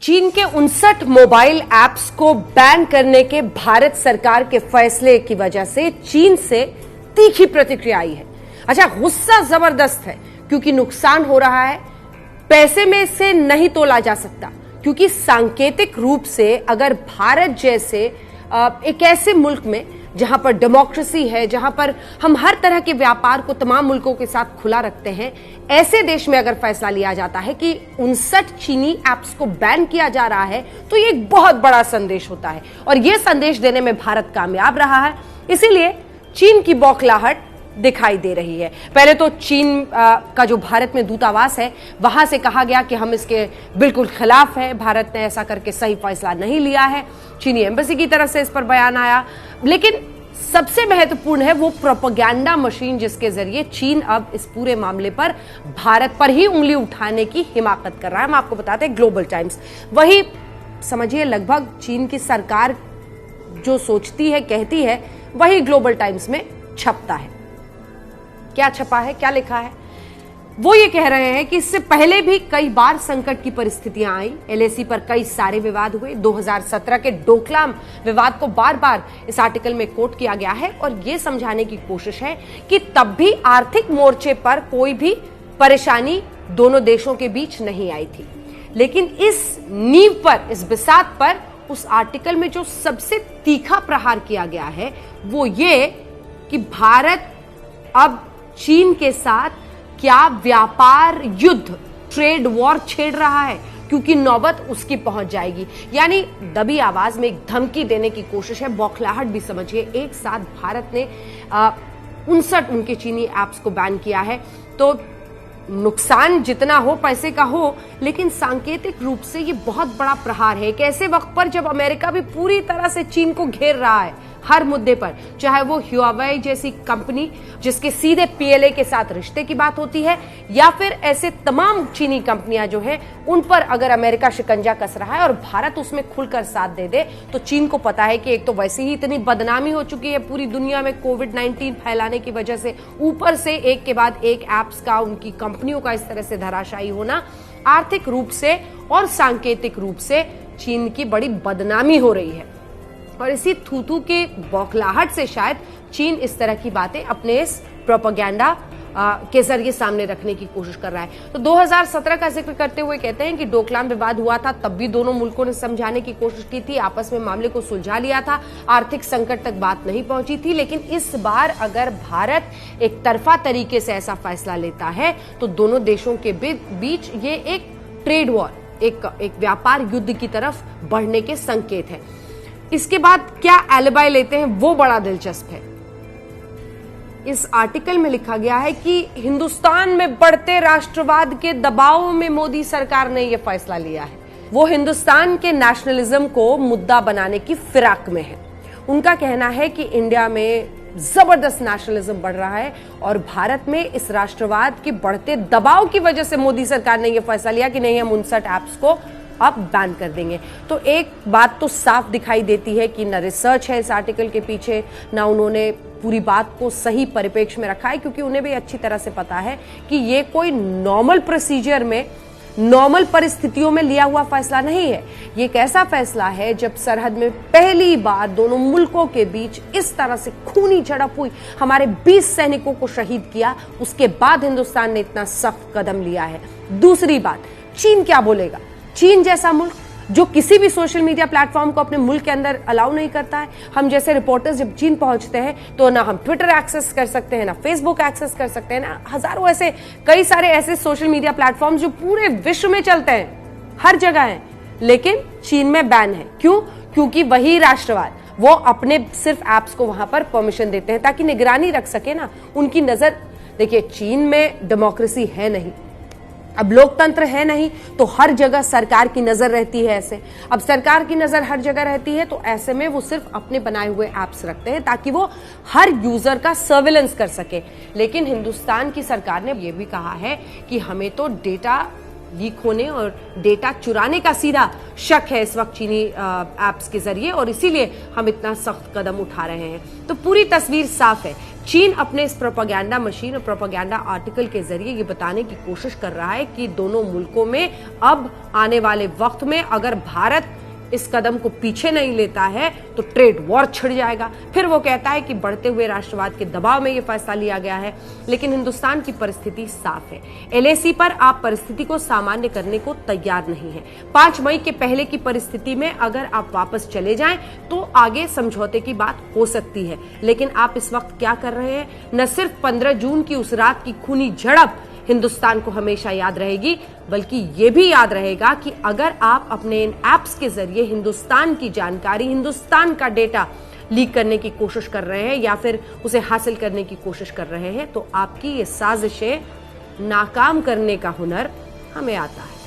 चीन के 59 mobile apps को बैन करने के भारत सरकार के फैसले की वजह से चीन से तीखी प्रतिक्रिया आई है। अच्छा, गुस्सा जबरदस्त है क्योंकि नुकसान हो रहा है, पैसे में से नहीं तोला जा सकता। क्योंकि सांकेतिक रूप से अगर भारत जैसे एक ऐसे मुल्क में जहां पर डेमोक्रेसी है, जहां पर हम हर तरह के व्यापार को तमाम मुल्कों के साथ खुला रखते हैं, ऐसे देश में अगर फैसला लिया जाता है कि 59 चीनी ऐप्स को बैन किया जा रहा है, तो ये एक बहुत बड़ा संदेश होता है और यह संदेश देने में भारत कामयाब रहा है। इसीलिए चीन की बौखलाहट दिखाई दे रही है। पहले तो चीन का जो भारत में दूतावास है, वहां से कहा गया कि हम इसके बिल्कुल खिलाफ है, भारत ने ऐसा करके सही फैसला नहीं लिया है। चीनी एम्बेसी की तरफ से इस पर बयान आया, लेकिन सबसे महत्वपूर्ण है वो प्रोपेगेंडा मशीन जिसके जरिए चीन अब इस पूरे मामले पर भारत पर ही उंगली उठाने की हिमाकत कर रहा है। हम आपको बताते हैं ग्लोबल टाइम्स, वही समझिए लगभग चीन की सरकार जो सोचती है, कहती है, वही ग्लोबल टाइम्स में छपता है। क्या छपा है, क्या लिखा है? वो ये कह रहे हैं कि इससे पहले भी कई बार संकट की परिस्थितियां आई, एलएसी पर कई सारे विवाद हुए। 2017 के डोकलाम विवाद को बार बार इस आर्टिकल में कोट किया गया है और यह समझाने की कोशिश है कि तब भी आर्थिक मोर्चे पर कोई भी परेशानी दोनों देशों के बीच नहीं आई थी। लेकिन इस नींव पर, इस बिसात पर उस आर्टिकल में जो सबसे तीखा प्रहार किया गया है वो ये कि भारत अब चीन के साथ क्या व्यापार युद्ध, ट्रेड वॉर छेड़ रहा है, क्योंकि नौबत उसकी पहुंच जाएगी। यानी दबी आवाज में एक धमकी देने की कोशिश है, बौखलाहट भी समझिए। एक साथ भारत ने 59 उनके चीनी ऐप्स को बैन किया है, तो नुकसान जितना हो पैसे का हो, लेकिन सांकेतिक रूप से ये बहुत बड़ा प्रहार है एक ऐसे वक्त पर जब अमेरिका भी पूरी तरह से चीन को घेर रहा है हर मुद्दे पर, चाहे वो ह्यूआवे जैसी कंपनी जिसके सीधे पीएलए के साथ रिश्ते की बात होती है, या फिर ऐसे तमाम चीनी कंपनियां जो हैं उन पर अगर अमेरिका शिकंजा कस रहा है और भारत उसमें खुलकर साथ दे दे, तो चीन को पता है कि एक तो वैसे ही इतनी बदनामी हो चुकी है पूरी दुनिया में कोविड-19 फैलाने की वजह से, ऊपर से एक के बाद एक ऐप्स का, उनकी कंपनियों का इस तरह से धराशायी होना, आर्थिक रूप से और सांकेतिक रूप से चीन की बड़ी बदनामी हो रही है। और इसी थू-थू के बौखलाहट से शायद चीन इस तरह की बातें अपने इस प्रोपेगेंडा के जरिए सामने रखने की कोशिश कर रहा है। तो 2017 का जिक्र करते हुए कहते हैं कि डोकलाम विवाद हुआ था, तब भी दोनों मुल्कों ने समझाने की कोशिश की थी, आपस में मामले को सुलझा लिया था, आर्थिक संकट तक बात नहीं पहुंची थी। लेकिन इस बार अगर भारत एक तरफा तरीके से ऐसा फैसला लेता है तो दोनों देशों के बीच ये एक ट्रेड वॉर, एक व्यापार युद्ध की तरफ बढ़ने के संकेत है। इसके बाद क्या एलिबाई लेते हैं वो बड़ा दिलचस्प है। इस आर्टिकल में लिखा गया है कि हिंदुस्तान में बढ़ते राष्ट्रवाद के दबाव में मोदी सरकार ने यह फैसला लिया है। वो हिंदुस्तान के नेशनलिज्म को मुद्दा बनाने की फिराक में है। उनका कहना है कि इंडिया में जबरदस्त नेशनलिज्म बढ़ रहा है और भारत में इस राष्ट्रवाद के बढ़ते दबाव की वजह से मोदी सरकार ने यह फैसला लिया कि नहीं, हम 59 ऐप्स को अब बैन कर देंगे। तो एक बात तो साफ दिखाई देती है कि न रिसर्च है इस आर्टिकल के पीछे, ना उन्होंने पूरी बात को सही परिप्रेक्ष्य में रखा है, क्योंकि उन्हें भी अच्छी तरह से पता है कि ये कोई नॉर्मल प्रोसीजर में, नॉर्मल परिस्थितियों में लिया हुआ फैसला नहीं है। ये एक ऐसा फैसला है जब सरहद में पहली बार दोनों मुल्कों के बीच इस तरह से खूनी झड़प हुई, हमारे 20 सैनिकों को शहीद किया, उसके बाद हिंदुस्तान ने इतना सख्त कदम लिया है। दूसरी बात, चीन क्या बोलेगा? चीन जैसा मुल्क जो किसी भी सोशल मीडिया प्लेटफॉर्म को अपने मुल्क के अंदर अलाउ नहीं करता है। हम जैसे रिपोर्टर्स जब चीन पहुंचते हैं तो ना हम ट्विटर एक्सेस कर सकते हैं, ना फेसबुक एक्सेस कर सकते हैं, ना हजारों ऐसे कई सारे ऐसे सोशल मीडिया प्लेटफॉर्म जो पूरे विश्व में चलते हैं, हर जगह हैं, लेकिन चीन में बैन है। क्यों? क्योंकि वही राष्ट्रवाद, वो अपने सिर्फ ऐप्स को वहां पर परमिशन देते हैं ताकि निगरानी रख सके ना, उनकी नजर। देखिए, चीन में डेमोक्रेसी है नहीं, अब लोकतंत्र है नहीं, तो हर जगह सरकार की नजर रहती है। ऐसे अब सरकार की नजर हर जगह रहती है, तो ऐसे में वो सिर्फ अपने बनाए हुए ऐप्स रखते हैं ताकि वो हर यूजर का सर्विलेंस कर सके। लेकिन हिंदुस्तान की सरकार ने यह भी कहा है कि हमें तो डेटा लीक होने और डेटा चुराने का सीधा शक है इस वक्त चीनी ऐप्स के जरिए, और इसीलिए हम इतना सख्त कदम उठा रहे हैं। तो पूरी तस्वीर साफ है। चीन अपने इस प्रोपेगेंडा मशीन और प्रोपेगेंडा आर्टिकल के जरिए ये बताने की कोशिश कर रहा है कि दोनों मुल्कों में अब आने वाले वक्त में अगर भारत इस कदम को पीछे नहीं लेता है तो ट्रेड वॉर छिड़ जाएगा। फिर वो कहता है कि बढ़ते हुए राष्ट्रवाद के दबाव में ये फैसला लिया गया है, लेकिन हिंदुस्तान की परिस्थिति साफ है। एलएसी पर आप परिस्थिति को सामान्य करने को तैयार नहीं है। 5 मई के पहले की परिस्थिति में अगर आप वापस चले जाएं तो आगे समझौते की बात हो सकती है, लेकिन आप इस वक्त क्या कर रहे हैं? न सिर्फ 15 जून की उस रात की खूनी झड़प हिंदुस्तान को हमेशा याद रहेगी, बल्कि ये भी याद रहेगा कि अगर आप अपने इन ऐप्स के जरिए हिंदुस्तान की जानकारी, हिंदुस्तान का डेटा लीक करने की कोशिश कर रहे हैं या फिर उसे हासिल करने की कोशिश कर रहे हैं, तो आपकी ये साजिशें नाकाम करने का हुनर हमें आता है।